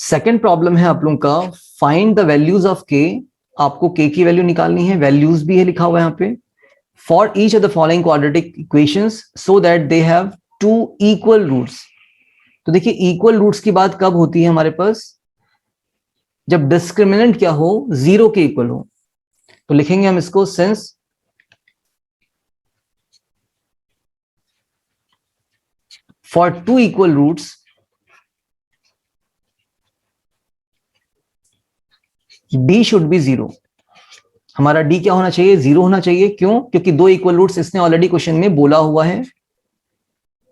Second problem है आप लोगों का, फाइंड द वैल्यूज ऑफ के। आपको के की वैल्यू निकालनी है, वैल्यूज भी है लिखा हुआ है यहाँ पे। For each of the following quadratic equations so that they have two equal roots. तो देखिए इक्वल रूट्स की बात कब होती है हमारे पास, जब डिस्क्रिमिनेंट क्या हो, जीरो के इक्वल हो। तो लिखेंगे हम इसको, since for two equal roots D should be zero. हमारा डी क्या होना चाहिए, जीरो होना चाहिए। क्यों? क्योंकि दो इक्वल रूट्स इसने ऑलरेडी क्वेश्चन में बोला हुआ है।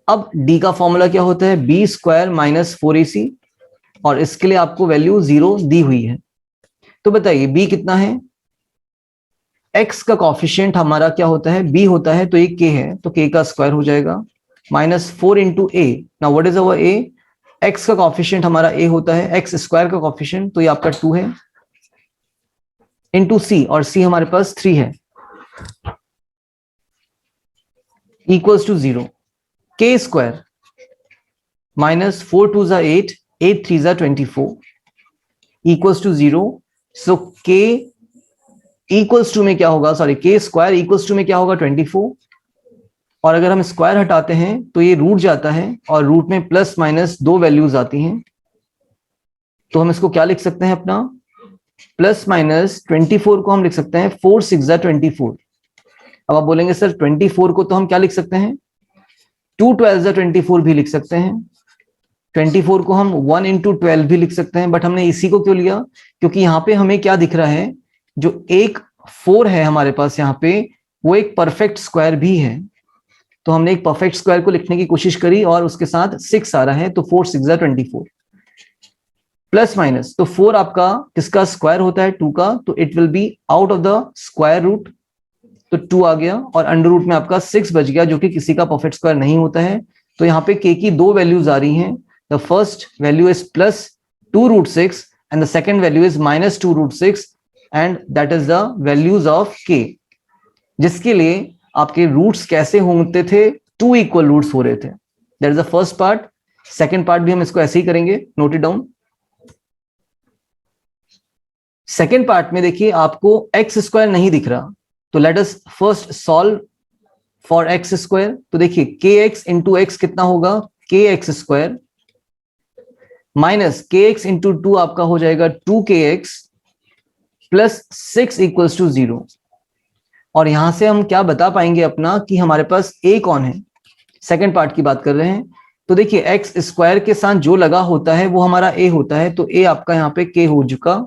अब डी का फॉर्मूला क्या होता है, बी स्क्वायर माइनस 4ac, और इसके लिए आपको वैल्यू जीरो दी हुई है। तो बताइए बी कितना है, एक्स का कॉफिशिएंट हमारा क्या होता है, बी होता है, तो ये के है, तो के का स्क्वायर हो जाएगा minus 4 into A. Now what is our A, x का कॉफिशिएंट हमारा ए होता है, एक्स स्क्वायर का कॉफिशिएंट तो ये आपका 2 है, इंटू सी, और सी हमारे पास 3 है, इक्वल्स टू 0। के स्क्वायर माइनस 4 2 जा 8, 8 3 जा 24, इक्वल्स टू 0। सो के इक्वल्स टू में क्या होगा, सॉरी के स्क्वायर इक्वल्स टू में क्या होगा 24, और अगर हम स्क्वायर हटाते हैं तो ये रूट जाता है, और रूट में प्लस माइनस दो वैल्यूज आती हैं। तो हम इसको क्या लिख सकते हैं अपना, प्लस माइनस 24 को हम लिख सकते हैं 4 6 जा 24। अब आप बोलेंगे सर 24 को तो हम क्या लिख सकते हैं, 2 12 जा 24 भी लिख सकते हैं। 24 को हम 1 इंटू 12 भी लिख सकते हैं, बट हमने इसी को क्यों लिया, क्योंकि यहाँ पे हमें क्या दिख रहा है, जो एक 4 है हमारे पास यहाँ पे, वो एक परफेक्ट स्क्वायर भी है। तो हमने एक परफेक्ट स्क्वायर को लिखने की कोशिश करी और उसके साथ 6 आ रहा है, तो 4 6 जा 24 प्लस माइनस, तो 4 आपका किसका स्क्वायर होता है, 2 का, तो it will be out of the square root, तो 2 आ गया, और अंडर रूट में आपका 6 बच गया, जो कि किसी का परफेक्ट स्क्वायर नहीं होता है। तो यहाँ पे के की दो वैल्यूज आ रही हैं, the first value is plus 2 root 6 and the second value is minus 2 root 6, and that is the values of K, जिसके लिए आपके रूट्स कैसे होते थे, टू इक्वल रूट्स हो रहे थे। That is the first part. Second part भी हम इसको ऐसे ही करेंगे, note it down. Second part में देखिए आपको एक्स स्क्वायर नहीं दिख रहा, तो let us first solve for x square. तो देखिए के एक्स इंटू एक्स कितना होगा, के एक्स स्क्वायर माइनस के एक्स इंटू 2 आपका हो जाएगा 2kx प्लस 6 इक्वल्स टू 0। और यहां से हम क्या बता पाएंगे अपना कि हमारे पास a कौन है, सेकेंड पार्ट की बात कर रहे हैं। तो देखिए एक्स स्क्वायर के साथ जो लगा होता है वो हमारा a होता है, तो a आपका यहाँ पे k हो चुका।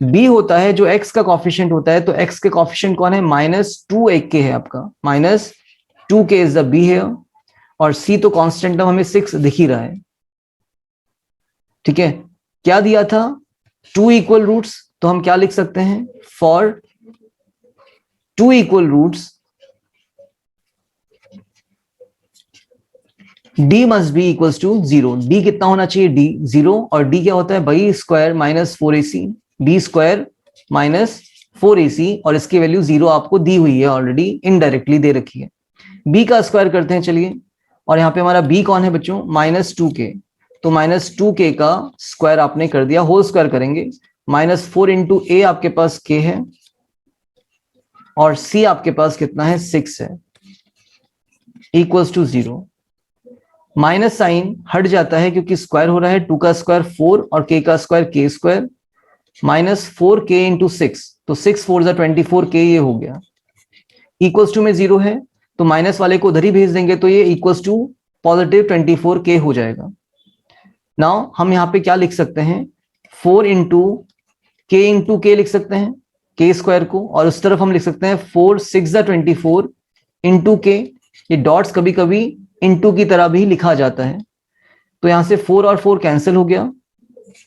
b होता है जो x का कॉफिशिएंट होता है, तो x के कॉफिशिएंट कौन है, माइनस 2 है आपका, minus 2k is the b है, और c तो कांस्टेंट हमें 6 दिख ही रहा है। ठीक है, क्या दिया था, टू इक्वल रूट्स, तो हम क्या लिख सकते हैं, for two equal roots d must be equals to 0। d कितना होना चाहिए, d 0, और d क्या होता है भाई, square minus 4ac, b square minus 4ac, और इसकी वैल्यू 0 आपको दी हुई है ऑलरेडी, इनडायरेक्टली दे रखी है। b का स्क्वायर करते हैं चलिए, और यहाँ पे हमारा b कौन है बच्चों, माइनस 2k, तो माइनस 2k का स्क्वायर आपने कर दिया, होल स्क्वायर करेंगे, माइनस 4 इंटू a आपके पास k है, और c आपके पास कितना है, 6 है, इक्वल्स टू 0। माइनस साइन हट जाता है क्योंकि स्क्वायर हो रहा है, 2 का स्क्वायर 4 और k का square k square, minus 4k into 6, तो 6 4 जा 24k ये हो गया, इक्वल्स टू में 0 है, तो माइनस वाले को उधर ही भेज देंगे, तो ये इक्वल्स टू पॉजिटिव 24k हो जाएगा। नाउ हम यहाँ पे क्या लिख सकते हैं, 4 इंटू k लिख सकते हैं, k स्क्वायर को, और उस तरफ हम लिख सकते हैं 4 6 जा 24 इंटू k। ये डॉट्स कभी कभी इंटू की तरह भी लिखा जाता है, तो यहां से 4 और 4 कैंसिल हो गया,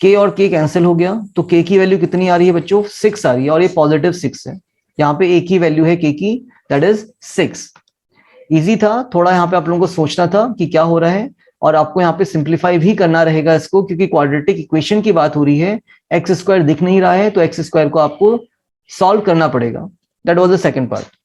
k और k कैंसिल हो गया, तो k की वैल्यू कितनी आ रही है बच्चों, 6 आ रही है, और ये पॉजिटिव 6 है, यहाँ पे एक ही वैल्यू है k की, दैट इज 6। इजी था, थोड़ा यहाँ पे आप लोगों को सोचना था कि क्या हो रहा है, और आपको यहाँ पे सिंप्लीफाई भी करना रहेगा इसको, क्योंकि क्वाड्रेटिक इक्वेशन की बात हो रही है, एक्स स्क्वायर दिख नहीं रहा है, तो एक्स स्क्वायर को आपको सॉल्व करना पड़ेगा। That was the second part.